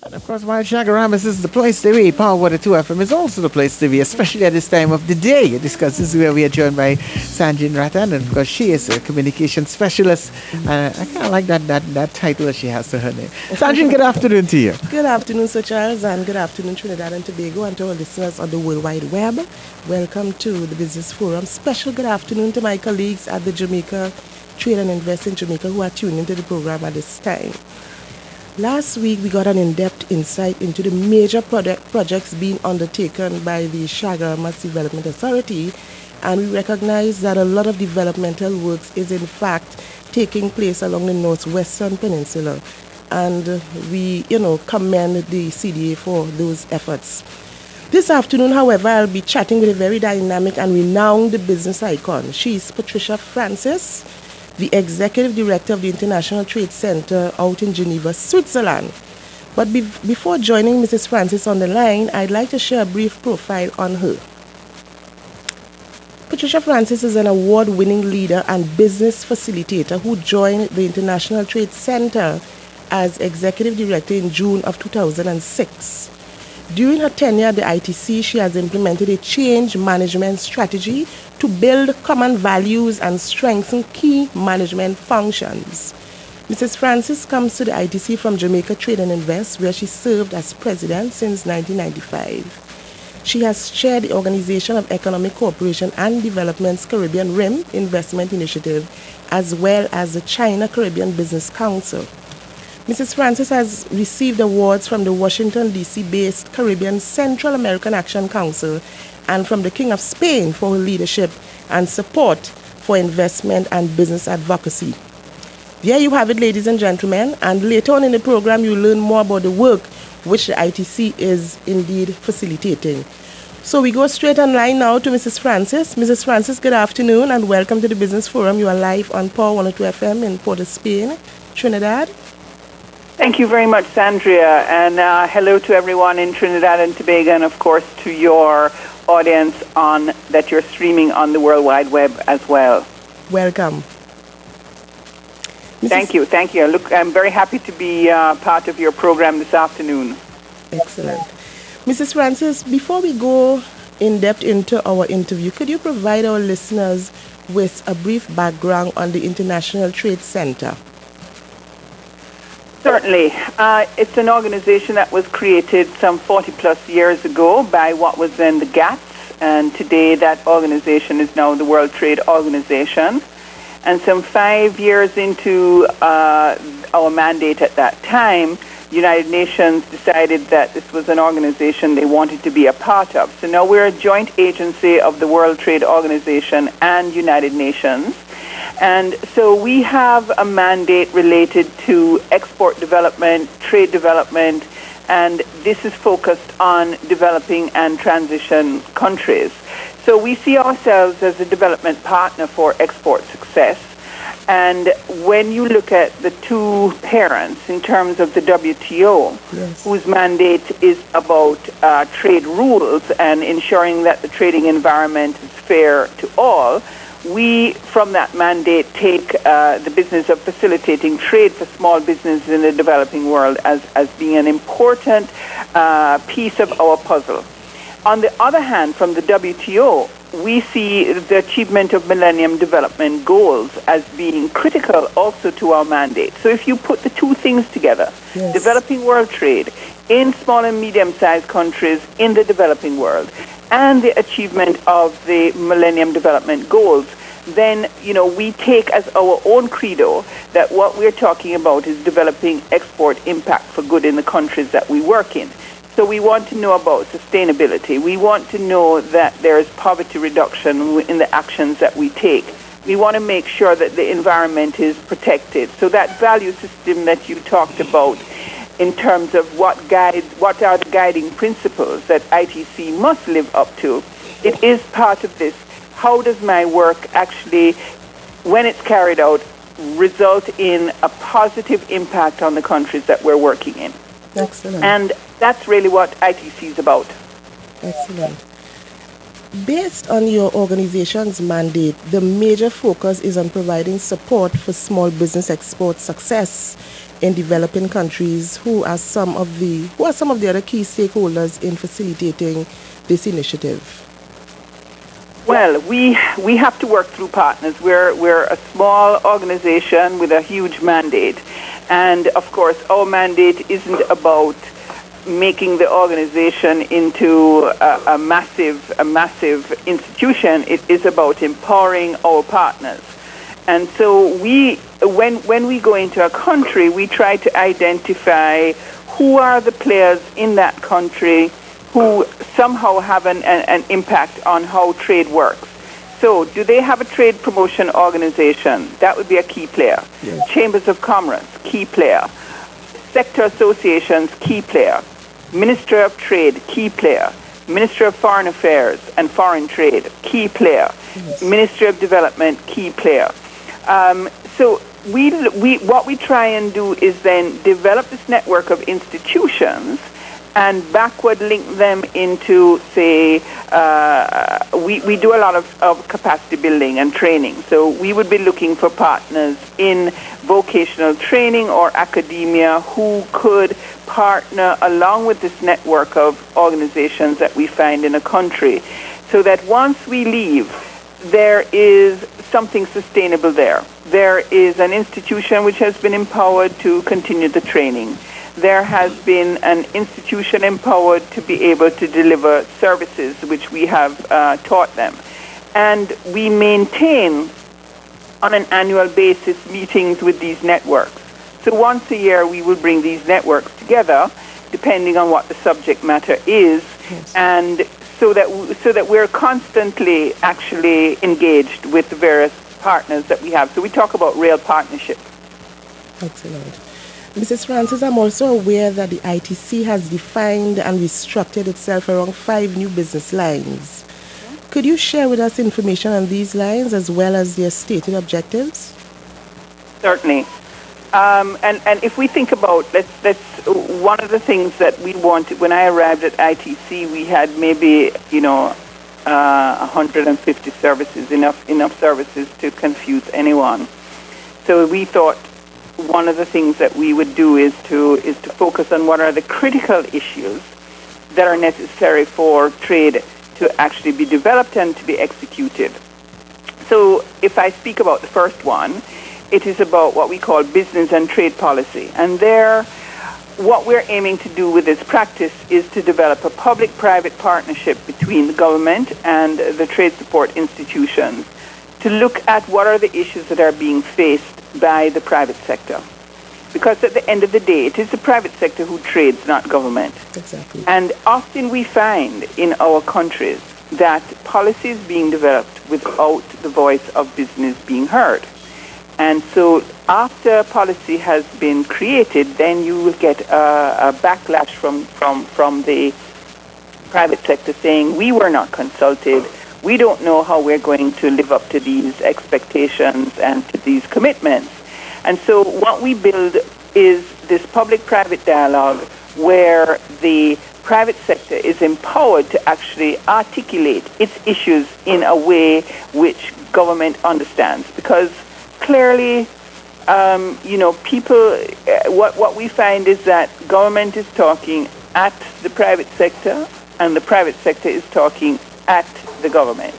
And of course, while Shagaramas is the place to be, Power Water 2 FM is also the place to be, especially at this time of the day. This is where we are joined by Sandrine Rattan, and of course, she is a communication specialist. I kind of like that title that she has to her name. Sandrine, good afternoon to you. Good afternoon, Sir Charles, and good afternoon, Trinidad and Tobago, and to our listeners on the World Wide Web. Welcome to the Business Forum. Special good afternoon to my colleagues at the Jamaica Trade and Invest in Jamaica who are tuning into the program at this time. Last week, we got an in-depth insight into the major projects being undertaken by the Shagaramas Development Authority, and we recognize that a lot of developmental works is in fact taking place along the northwestern peninsula, and we, commend the CDA for those efforts. This afternoon, however, I'll be chatting with a very dynamic and renowned business icon. She's Patricia Francis, the Executive Director of the International Trade Center out in Geneva, Switzerland. But before joining Mrs. Francis on the line, I'd like to share a brief profile on her. Patricia Francis is an award-winning leader and business facilitator who joined the International Trade Center as Executive Director in June of 2006. During her tenure at the ITC, she has implemented a change management strategy to build common values and strengthen key management functions. Mrs. Francis comes to the ITC from Jamaica Trade and Invest, where she served as president since 1995. She has chaired the Organization of Economic Cooperation and Development's Caribbean Rim Investment Initiative, as well as the China Caribbean Business Council. Mrs. Francis has received awards from the Washington, D.C.-based Caribbean Central American Action Council and from the King of Spain for her leadership and support for investment and business advocacy. There you have it, ladies and gentlemen, and later on in the program you'll learn more about the work which the ITC is indeed facilitating. So we go straight on line now to Mrs. Francis. Mrs. Francis, good afternoon and welcome to the Business Forum. You are live on Power 102 FM in Port of Spain, Trinidad. Thank you very much, Sandria, and hello to everyone in Trinidad and Tobago, and of course to your audience that you're streaming on the World Wide Web as well. Welcome. Thank you. Look, I'm very happy to be part of your program this afternoon. Excellent. Mrs. Francis, before we go in depth into our interview, could you provide our listeners with a brief background on the International Trade Center? Certainly. It's an organization that was created some 40 plus years ago by what was then the GATS, and today that organization is now the World Trade Organization. And some 5 years into our mandate at that time, United Nations decided that this was an organization they wanted to be a part of. So now we're a joint agency of the World Trade Organization and United Nations. And so we have a mandate related to export development, trade development, and this is focused on developing and transition countries. So we see ourselves as a development partner for export success. And when you look at the two parents in terms of the WTO, yes, whose mandate is about trade rules and ensuring that the trading environment is fair to all, we, from that mandate, take the business of facilitating trade for small businesses in the developing world as being an important piece of our puzzle. On the other hand, from the WTO, we see the achievement of Millennium Development Goals as being critical also to our mandate. So if you put the two things together, yes, developing world trade in small and medium-sized countries in the developing world, and the achievement of the Millennium Development Goals, then, we take as our own credo that what we're talking about is developing export impact for good in the countries that we work in. So we want to know about sustainability. We want to know that there is poverty reduction in the actions that we take. We want to make sure that the environment is protected. So that value system that you talked about in terms of what are the guiding principles that ITC must live up to, it is part of this. How does my work actually, when it's carried out, result in a positive impact on the countries that we're working in? Excellent. And that's really what ITC is about. Excellent. Based on your organization's mandate, the major focus is on providing support for small business export success. in developing countries? Who are some of the other key stakeholders in facilitating this initiative? Well, we have to work through partners. We're a small organization with a huge mandate. And, of course, our mandate isn't about making the organization into a massive institution. It is about empowering our partners. And so when we go into a country, we try to identify who are the players in that country who somehow have an impact on how trade works. So do they have a trade promotion organization? That would be a key player. Yes. Chambers of Commerce, key player. Sector associations, key player. Minister of Trade, key player. Minister of Foreign Affairs and Foreign Trade, key player. Yes. Ministry of Development, key player. So what we try and do is then develop this network of institutions and backward link them into, say, we do a lot of capacity building and training. So we would be looking for partners in vocational training or academia who could partner along with this network of organizations that we find in a country, so that once we leave, there is something sustainable there. There is an institution which has been empowered to continue the training. There has been an institution empowered to be able to deliver services which we have taught them. And we maintain on an annual basis meetings with these networks. So once a year we will bring these networks together, depending on what the subject matter is, Yes. and so that we're constantly actually engaged with the various partners that we have. So we talk about real partnership. Excellent. Mrs. Francis, I'm also aware that the ITC has defined and restructured itself around 5 new business lines. Could you share with us information on these lines as well as their stated objectives? Certainly. And if we think about, let's one of the things that we wanted, when I arrived at ITC, we had maybe, 150 services, enough services to confuse anyone. So we thought one of the things that we would do is to focus on what are the critical issues that are necessary for trade to actually be developed and to be executed. So if I speak about the first one, it is about what we call business and trade policy. And there, what we're aiming to do with this practice is to develop a public-private partnership between the government and the trade support institutions to look at what are the issues that are being faced by the private sector. Because at the end of the day, it is the private sector who trades, not government. Exactly. And often we find in our countries that policy is being developed without the voice of business being heard. And so after policy has been created, then you will get a backlash from the private sector saying, we were not consulted, we don't know how we're going to live up to these expectations and to these commitments. And so what we build is this public-private dialogue where the private sector is empowered to actually articulate its issues in a way which government understands. Because clearly, people, what we find is that government is talking at the private sector and the private sector is talking at the government.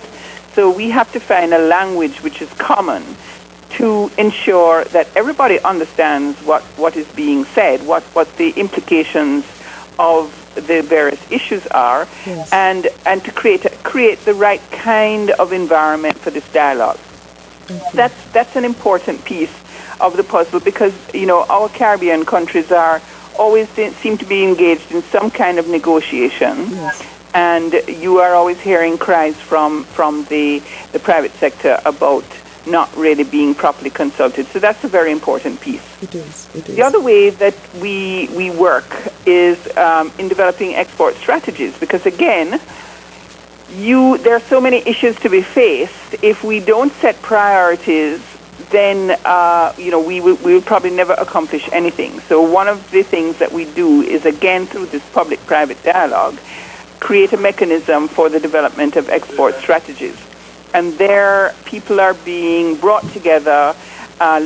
So we have to find a language which is common to ensure that everybody understands what is being said, what the implications of the various issues are, Yes. and to create the right kind of environment for this dialogue. That's an important piece of the puzzle because, our Caribbean countries are always seem to be engaged in some kind of negotiation. Yes. And you are always hearing cries from the private sector about not really being properly consulted. So that's a very important piece. It is. The other way that we work is in developing export strategies because, again, there are so many issues to be faced. If we don't set priorities, then we will probably never accomplish anything. So one of the things that we do is, again, through this public-private dialogue, create a mechanism for the development of export strategies. And there, people are being brought together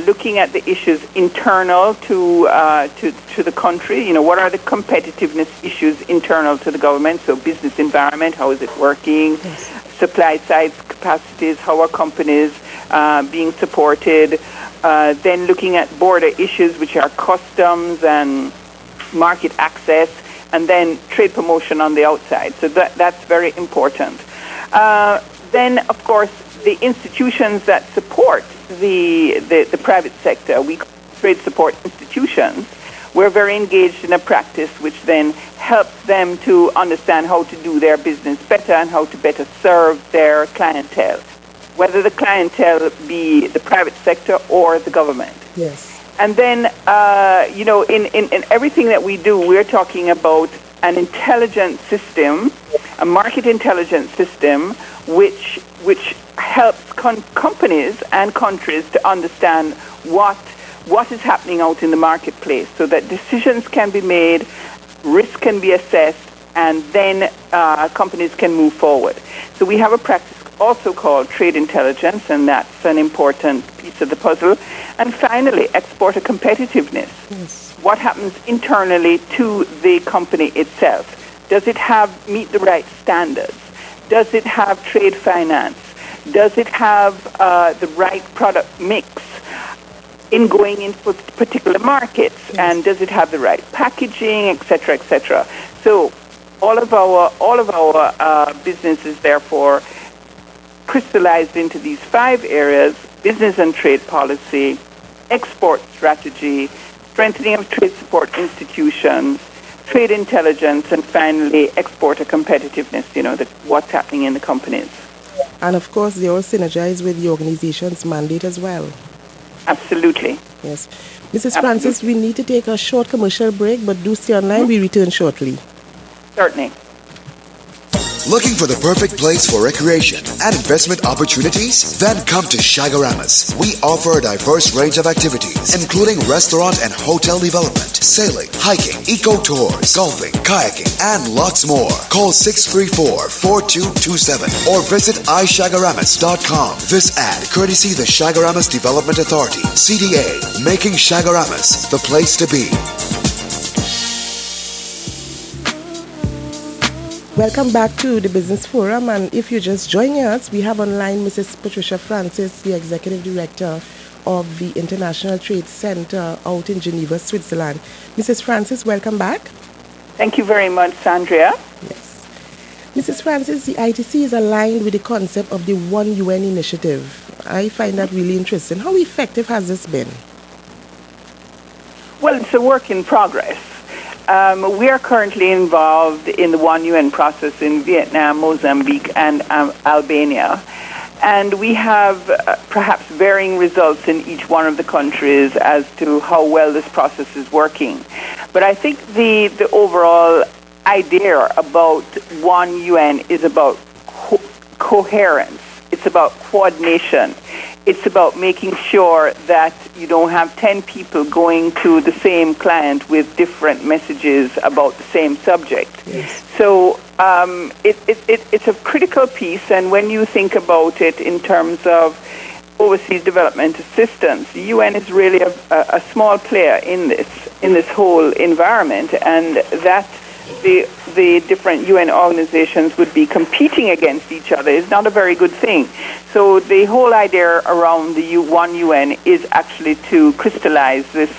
looking at the issues internal to the country. What are the competitiveness issues internal to the government? So business environment, how is it working? Yes. Supply side capacities, how are companies being supported? Then looking at border issues, which are customs and market access, and then trade promotion on the outside. So that's very important. Then, of course, the institutions that support the private sector, we call trade support institutions, we're very engaged in a practice which then helps them to understand how to do their business better and how to better serve their clientele, whether the clientele be the private sector or the government. Yes. And then, in everything that we do, we're talking about an intelligent system, a market intelligence system, which helps companies and countries to understand what is happening out in the marketplace, so that decisions can be made, risk can be assessed, and then companies can move forward. So we have a practice also called trade intelligence, and that's an important piece of the puzzle. And finally, exporter competitiveness. Yes. What happens internally to the company itself? Does it meet the right standards? Does it have trade finance? Does it have the right product mix in going into particular markets? Yes. And does it have the right packaging, et cetera, et cetera? So all of our businesses, therefore, crystallized into these 5 areas: business and trade policy, export strategy, strengthening of trade support institutions, trade intelligence, and finally exporter competitiveness, what's happening in the companies. And of course, they all synergize with the organization's mandate as well. Absolutely. Yes. Mrs. Francis, we need to take a short commercial break, but do stay online. We return shortly. Certainly. Looking for the perfect place for recreation and investment opportunities? Then come to Shagaramas. We offer a diverse range of activities, including restaurant and hotel development, sailing, hiking, eco-tours, golfing, kayaking, and lots more. Call 634-4227 or visit ishagaramas.com. This ad courtesy the Shagaramas Development Authority, CDA, making Shagaramas the place to be. Welcome back to the Business Forum, and if you're just joining us, we have online Mrs. Patricia Francis, the Executive Director of the International Trade Center out in Geneva, Switzerland. Mrs. Francis, welcome back. Thank you very much, Sandrine. Yes. Mrs. Francis, the ITC is aligned with the concept of the One UN initiative. I find that really interesting. How effective has this been? Well, it's a work in progress. We are currently involved in the One UN process in Vietnam, Mozambique, and Albania. And we have perhaps varying results in each one of the countries as to how well this process is working. But I think the overall idea about One UN is about coherence. It's about coordination. It's about making sure that you don't have 10 people going to the same client with different messages about the same subject. Yes. So it's a critical piece, and when you think about it in terms of overseas development assistance, the UN is really a small player in this whole environment, and that the different UN organizations would be competing against each other is not a very good thing. So the whole idea around the One UN is actually to crystallize this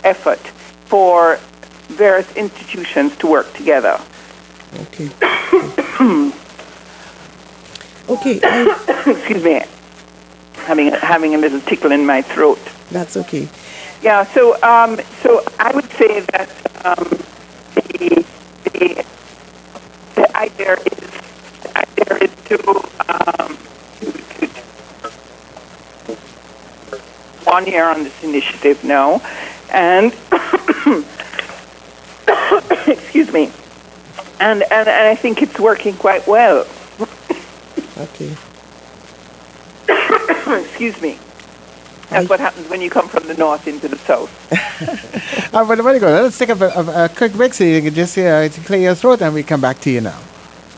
effort for various institutions to work together. Okay. Okay. Excuse me, having a little tickle in my throat. That's okay. Yeah. So I would say that the idea is to one year on this initiative now, and excuse me, and I think it's working quite well. Okay. Excuse me. That's what happens when you come from the north into the south. But very good. Let's take a quick break so you can just clear your throat, and we come back to you now.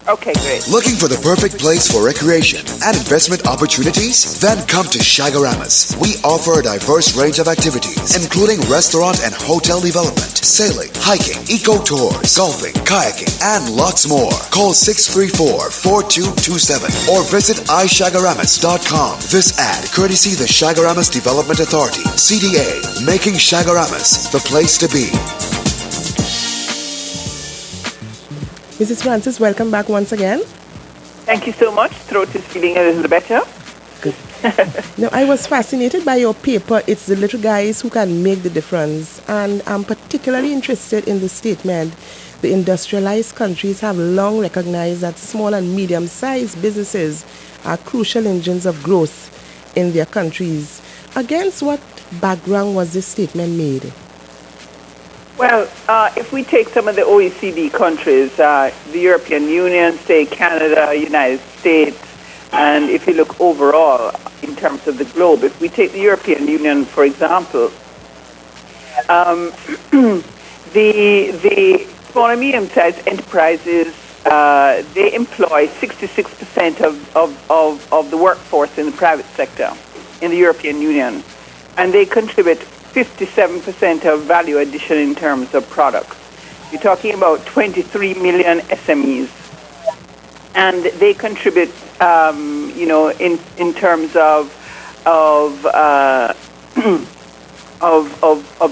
Okay, great. Looking for the perfect place for recreation and investment opportunities? Then come to Shagaramas. We offer a diverse range of activities, including restaurant and hotel development, sailing, hiking, eco tours, golfing, kayaking, and lots more. Call 634-4227 or visit ishagaramas.com. This ad courtesy the Shagaramas Development Authority, CDA, making Shagaramas the place to be. Mrs. Francis, welcome back once again. Thank you so much. Throat is feeling a little better. Good. Now, I was fascinated by your paper, It's the Little Guys Who Can Make the Difference. And I'm particularly interested in the statement, the industrialized countries have long recognized that small and medium-sized businesses are crucial engines of growth in their countries. Against what background was this statement made? Well, if we take some of the OECD countries, the European Union, say Canada, United States, and if you look overall in terms of the globe, if we take the European Union, for example, the small and medium-sized enterprises, they employ 66% of the workforce in the private sector in the European Union, and they contribute 57% of value addition in terms of products. You're talking about 23 million SMEs, and they contribute, in terms of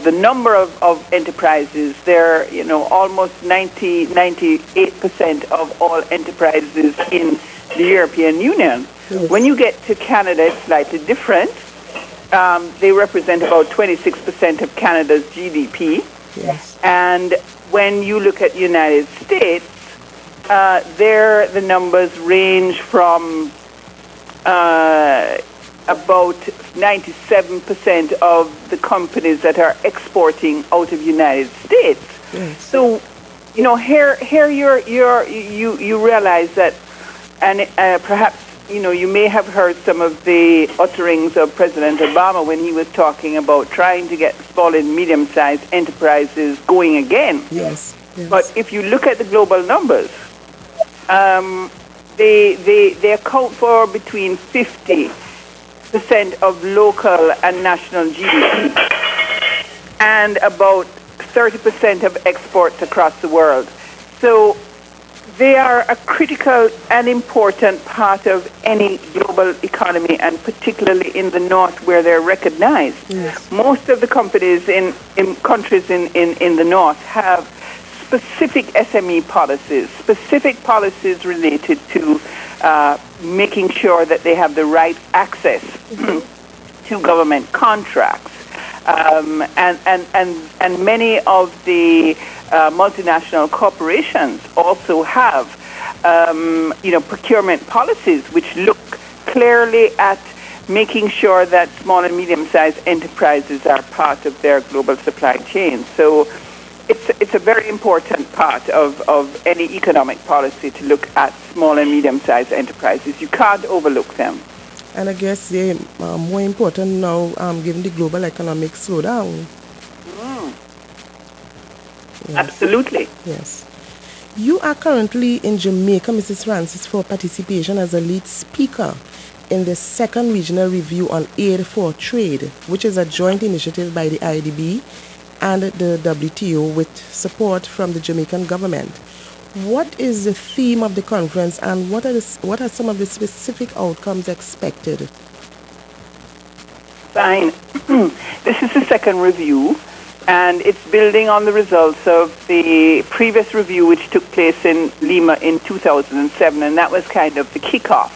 the number of enterprises. They're almost 98% of all enterprises in the European Union. Yes. When you get to Canada, it's slightly different. They represent about 26% of Canada's GDP. Yes. And when you look at the United States, there the numbers range from about 97% of the companies that are exporting out of the United States. Yes. So, here you realize that, and perhaps you may have heard some of the utterings of President Obama when he was talking about trying to get small and medium-sized enterprises going again. Yes. Yes. But if you look at the global numbers, they account for between 50% of local and national GDP and about 30% of exports across the world. So they are a critical and important part of any global economy, and particularly in the North where they're recognized. Yes. Most of the companies in countries in the North have specific SME policies, specific policies related to making sure that they have the right access to government contracts. And many of the multinational corporations also have, procurement policies which look clearly at making sure that small and medium-sized enterprises are part of their global supply chain. So it's a very important part of any economic policy to look at small and medium-sized enterprises. You can't overlook them. And I guess they're more important now, given the global economic slowdown. Yes. Absolutely. Yes. You are currently in Jamaica, Mrs. Francis, for participation as a lead speaker in the second regional review on aid for trade, which is a joint initiative by the IDB and the WTO with support from the Jamaican government. What is the theme of the conference, and what are some of the specific outcomes expected? Fine. This is the second review, and it's building on the results of the previous review, which took place in Lima in 2007, and that was kind of the kickoff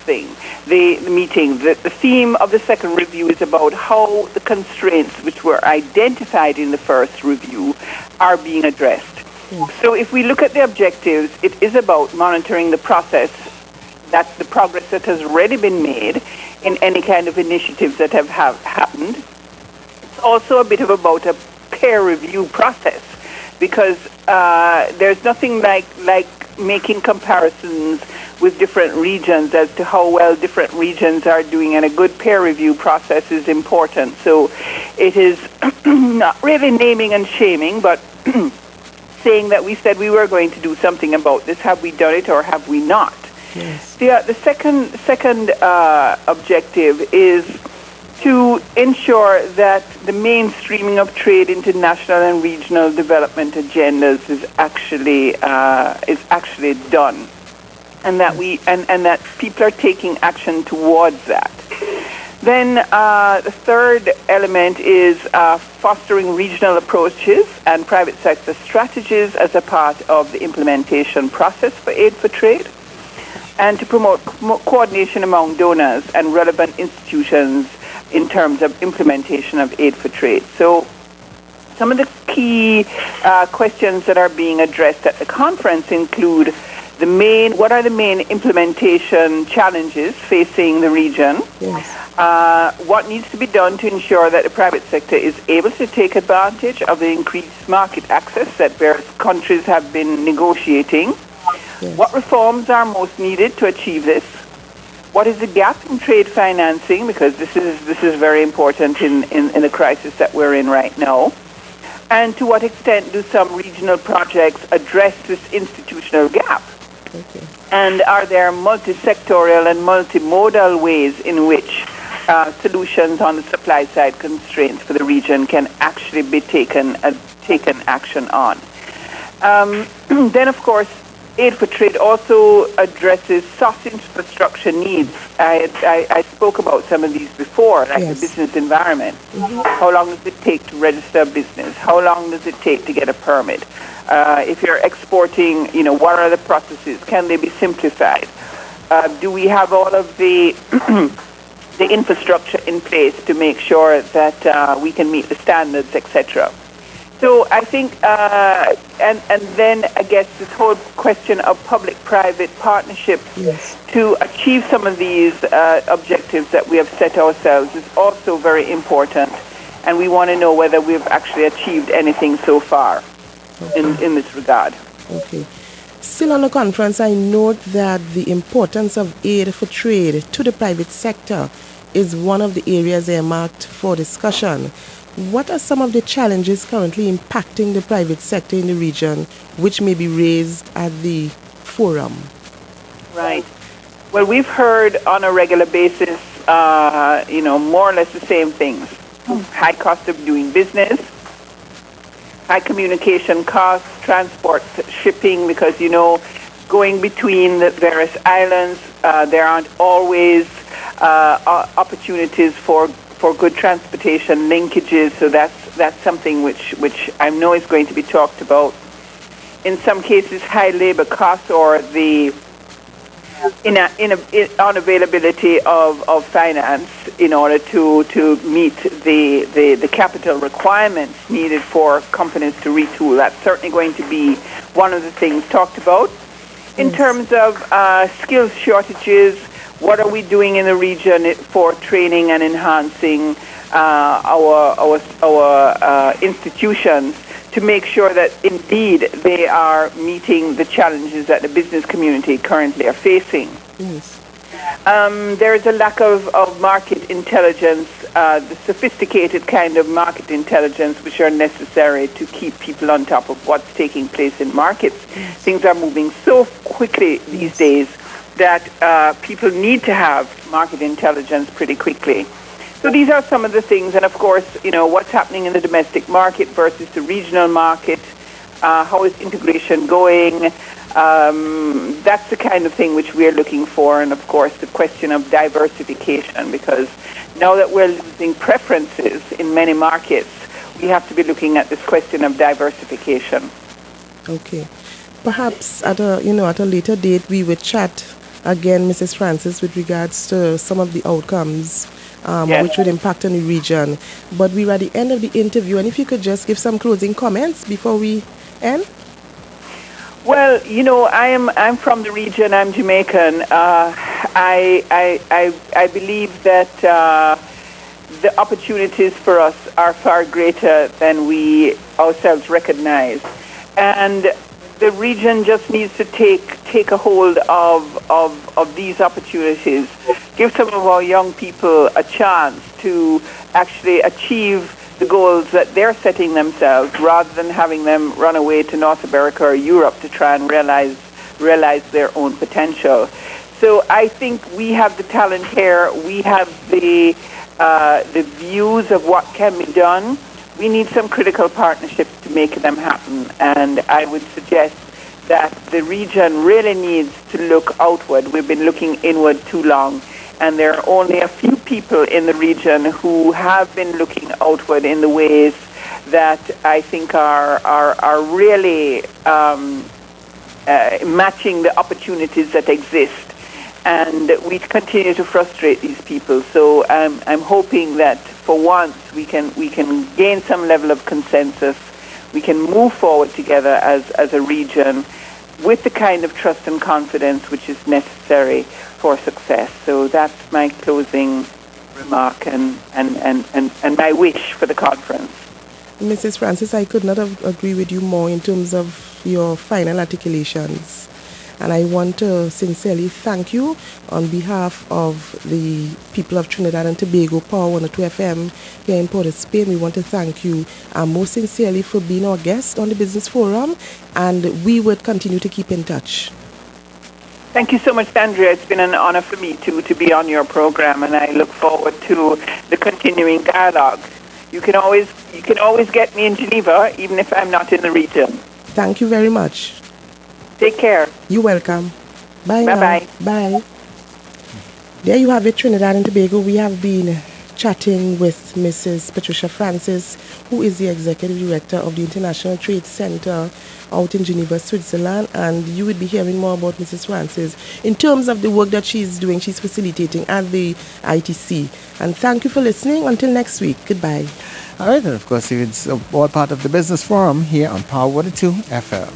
thing, the meeting. The theme of the second review is about how the constraints which were identified in the first review are being addressed. So if we look at the objectives, it is about monitoring the process, that's the progress that has already been made in any kind of initiatives that have happened. It's also a bit about a peer review process, because there's nothing like making comparisons with different regions as to how well different regions are doing, and a good peer review process is important. So it is not really naming and shaming, but saying that we said we were going to do something about this. Have we done it or have we not? Yes. The second objective is to ensure that the mainstreaming of trade into national and regional development agendas is actually done, and that and that people are taking action towards that. Then the third element is fostering regional approaches and private sector strategies as a part of the implementation process for Aid for Trade, and to promote coordination among donors and relevant institutions in terms of implementation of Aid for Trade. So some of the key questions that are being addressed at the conference include what are the main implementation challenges facing the region? Yes. What needs to be done to ensure that the private sector is able to take advantage of the increased market access that various countries have been negotiating? Yes. What reforms are most needed to achieve this? What is the gap in trade financing? Because this is very important in the crisis that we're in right now. And to what extent do some regional projects address this institutional gap? Okay. And are there multi-sectorial and multimodal ways in which solutions on the supply side constraints for the region can actually be taken action on? Then, of course, Aid for Trade also addresses soft infrastructure needs. I spoke about some of these before, like Yes. the business environment. Mm-hmm. How long does it take to register a business? How long does it take to get a permit? If you're exporting, what are the processes? Can they be simplified? Do we have all of the the infrastructure in place to make sure that we can meet the standards, etc.? So I think, and then I guess this whole question of public-private partnerships Yes. to achieve some of these objectives that we have set ourselves is also very important, and we want to know whether we've actually achieved anything so far in this regard. Okay. Still on the conference, I note that the importance of aid for trade to the private sector is one of the areas earmarked for discussion. What are some of the challenges currently impacting the private sector in the region, which may be raised at the forum? Right. Well, we've heard on a regular basis, more or less the same things. High cost of doing business, high communication costs, transport, shipping, because, going between the various islands, there aren't always opportunities for good transportation linkages, so that's something which I know is going to be talked about. In some cases, high labor costs or the unavailability of finance in order to meet the capital requirements needed for companies to retool. That's certainly going to be one of the things talked about. In terms of skills shortages, what are we doing in the region for training and enhancing our institutions to make sure that indeed they are meeting the challenges that the business community currently are facing? Yes. There is a lack of market intelligence, the sophisticated kind of market intelligence which are necessary to keep people on top of what's taking place in markets. Yes. Things are moving so quickly these days that people need to have market intelligence pretty quickly. So these are some of the things, and of course, what's happening in the domestic market versus the regional market, how is integration going? That's the kind of thing which we're looking for, and of course the question of diversification, because now that we're losing preferences in many markets, we have to be looking at this question of diversification. Okay. Perhaps at a later date we would chat again, Mrs. Francis, with regards to some of the outcomes Yes. which would impact on the region. But we're at the end of the interview, and if you could just give some closing comments before we end. Well, I'm from the region. I'm Jamaican. I believe that the opportunities for us are far greater than we ourselves recognize, and the region just needs to take a hold of these opportunities, give some of our young people a chance to actually achieve the goals that they're setting themselves, rather than having them run away to North America or Europe to try and realize their own potential. So I think we have the talent here. We have the views of what can be done. We need some critical partnerships to make them happen. And I would suggest that the region really needs to look outward. We've been looking inward too long. And there are only a few people in the region who have been looking outward in the ways that I think are really matching the opportunities that exist. And we continue to frustrate these people. So I'm hoping that for once we can gain some level of consensus. We can move forward together as a region with the kind of trust and confidence which is necessary for success. So that's my closing remark and my wish for the conference. Mrs. Francis, I could not have agreed with you more in terms of your final articulations. And I want to sincerely thank you on behalf of the people of Trinidad and Tobago, Power 102 FM here in Port of Spain. We want to thank you most sincerely for being our guest on the Business Forum, and we would continue to keep in touch. Thank you so much, Sandrine. It's been an honor for me to be on your program, and I look forward to the continuing dialogue. You can always get me in Geneva, even if I'm not in the region. Thank you very much. Take care. You're welcome. Bye. Bye-bye. Bye. There you have it, Trinidad and Tobago. We have been chatting with Mrs. Patricia Francis, who is the Executive Director of the International Trade Center out in Geneva, Switzerland. And you would be hearing more about Mrs. Francis in terms of the work that she's doing. She's facilitating at the ITC. And thank you for listening. Until next week. Goodbye. All right, and of course, it's all part of the Business Forum here on Power 102 FM.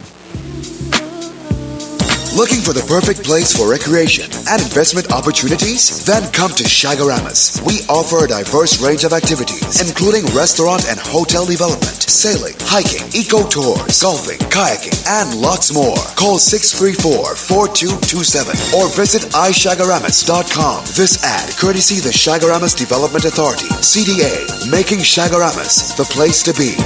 Looking for the perfect place for recreation and investment opportunities? Then come to Shagaramas. We offer a diverse range of activities, including restaurant and hotel development, sailing, hiking, eco-tours, golfing, kayaking, and lots more. Call 634-4227 or visit ishagaramas.com. This ad courtesy the Shagaramas Development Authority, CDA, making Shagaramas the place to be.